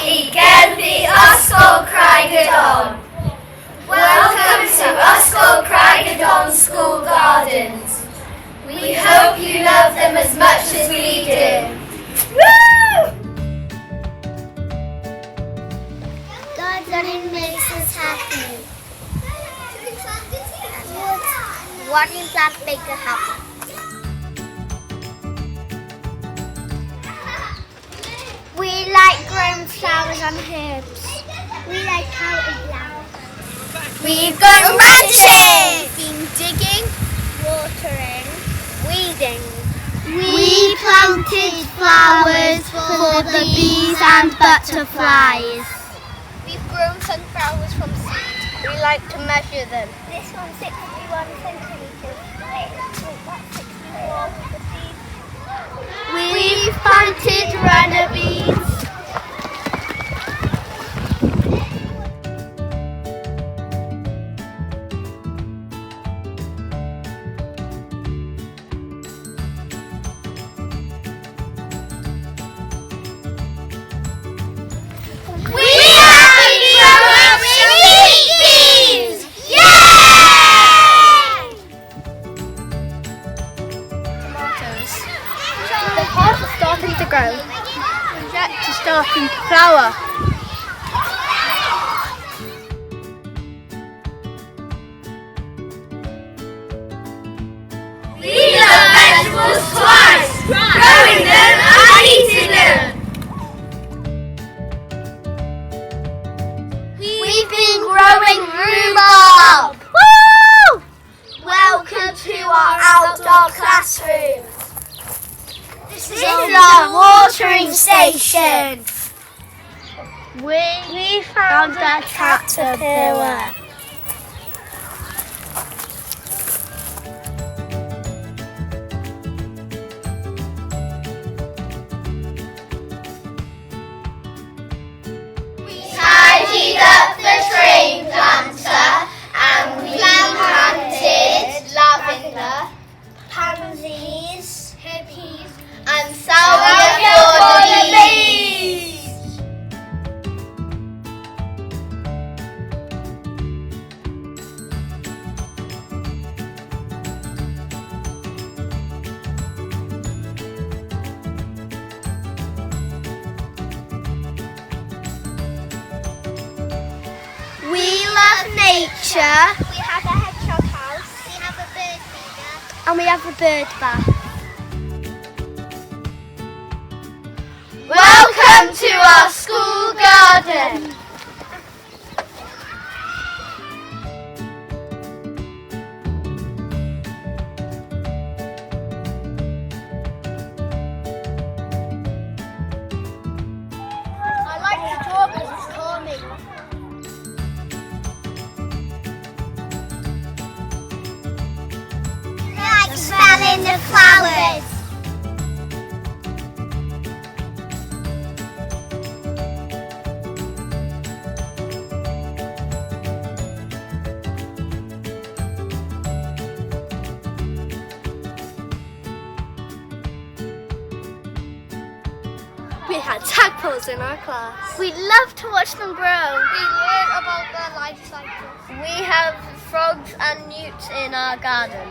i Gerddi Ysgol Gerddi. Welcome to Ysgol Gerddi School Gardens. We hope you love them as much as we do. Woo! Gardening makes us happy. What you plant makes us happy. We like growing flowers and herbs. We like counting flowers. We've gone ranching! Been digging, watering, weeding. We planted flowers for the bees and butterflies. We've grown sunflowers from seed. We like to measure them. This one's 61 centimetres. That's 61 the seed. We've planted runner beans. The plants are starting to grow. The insects are starting to flower. We love vegetables twice, growing them and eating them. We've been growing rhubarb. Woo! Welcome to our outdoor classroom. This is our watering station. We found a caterpillar. We tidied up the train planter and we planted lavender, Pansies, hippies, and salvia for the bees. We love nature. We have a hedgehog house. We have a bird feeder. And we have a bird bath. Welcome to our school garden. I like to draw because it's calming. I like smelling the flowers. We had tadpoles in our class. We love to watch them grow. We learned about their life cycle. We have frogs and newts in our garden.